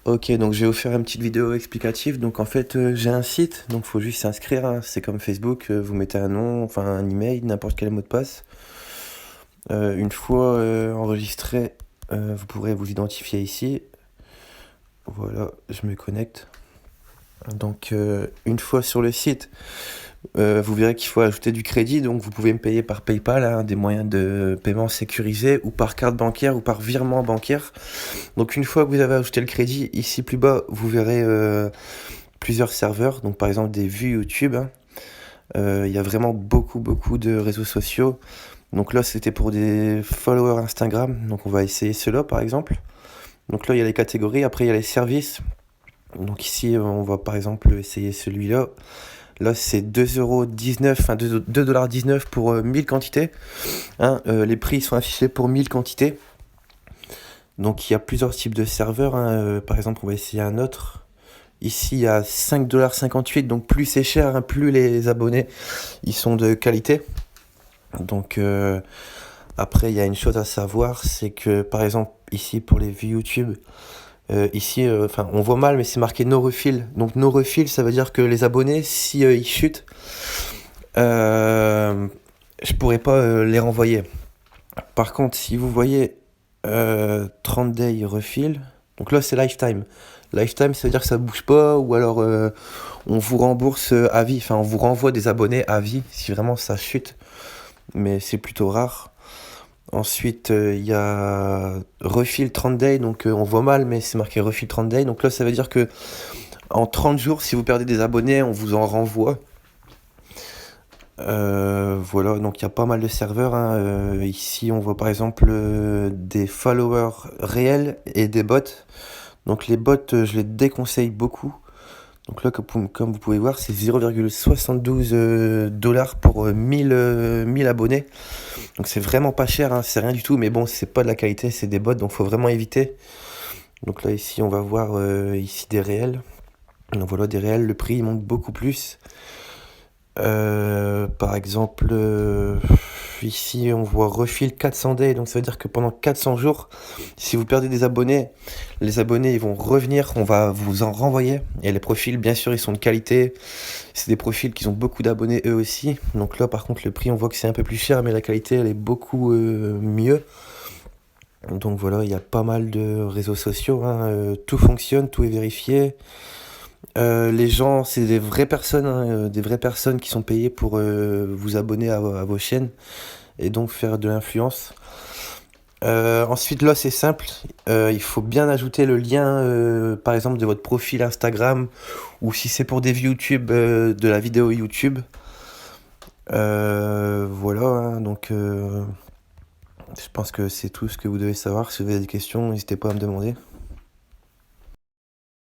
Ok, donc je vais vous faire une petite vidéo explicative. Donc en fait, j'ai un site, donc faut juste s'inscrire, hein. C'est comme Facebook, vous mettez un nom, enfin un email, n'importe quel mot de passe. Une fois enregistré, vous pourrez vous identifier ici. Voilà, je me connecte. Donc une fois sur le site, vous verrez qu'il faut ajouter du crédit. Donc vous pouvez me payer par PayPal, hein, des moyens de paiement sécurisés, ou par carte bancaire, ou par virement bancaire. Donc une fois que vous avez ajouté le crédit, ici plus bas, vous verrez plusieurs serveurs, donc par exemple des vues YouTube, hein. Il y a vraiment beaucoup de réseaux sociaux. Donc là, c'était pour des followers Instagram. Donc on va essayer cela par exemple. Donc là, il y a les catégories. Après, il y a les services. Donc ici, on va par exemple essayer celui-là. Là, c'est 2,19 €, enfin 2,19 $ pour 1000 quantités, hein. Les prix sont affichés pour 1000 quantités. Donc il y a plusieurs types de serveurs, hein. Par exemple, on va essayer un autre. Ici, il y a 5,58 $. Donc plus c'est cher, hein, plus les abonnés ils sont de qualité. Donc après, il y a une chose à savoir, c'est que par exemple ici pour les vues YouTube, ici, enfin on voit mal, mais c'est marqué no refill. Donc no refill, ça veut dire que les abonnés, si ils chutent, euh, je pourrais pas les renvoyer. Par contre, si vous voyez 30 day refill, donc là c'est lifetime. Lifetime, ça veut dire que ça bouge pas, ou alors on vous rembourse à vie, enfin on vous renvoie des abonnés à vie si vraiment ça chute, mais c'est plutôt rare. Ensuite, il y a refill 30 day, donc on voit mal, mais c'est marqué refill 30 day. Donc là, ça veut dire que en 30 jours, si vous perdez des abonnés, on vous en renvoie. Voilà, donc il y a pas mal de serveurs, hein. Ici, on voit par exemple des followers réels et des bots. Donc les bots, je les déconseille beaucoup. Donc là, comme vous pouvez voir, c'est 0,72 $ pour 1000 abonnés. Donc c'est vraiment pas cher, hein, c'est rien du tout. Mais bon, c'est pas de la qualité, c'est des bots, donc faut vraiment éviter. Donc là, ici, on va voir ici des réels. Donc voilà, des réels, le prix il monte beaucoup plus. Par exemple, ici on voit refill 400 days, donc ça veut dire que pendant 400 jours, si vous perdez des abonnés, les abonnés ils vont revenir, on va vous en renvoyer. Et les profils, bien sûr, ils sont de qualité. C'est des profils qui ont beaucoup d'abonnés eux aussi. Donc là, par contre, le prix, on voit que c'est un peu plus cher, mais la qualité elle est beaucoup mieux. Donc voilà, il y a pas mal de réseaux sociaux, hein. Tout fonctionne, tout est vérifié. Les gens, c'est des vraies personnes, hein, des vraies personnes qui sont payées pour vous abonner à vos chaînes et donc faire de l'influence. Ensuite, là, c'est simple. Il faut bien ajouter le lien, par exemple, de votre profil Instagram, ou si c'est pour des vues YouTube, de la vidéo YouTube. Voilà, hein, donc je pense que c'est tout ce que vous devez savoir. Si vous avez des questions, n'hésitez pas à me demander.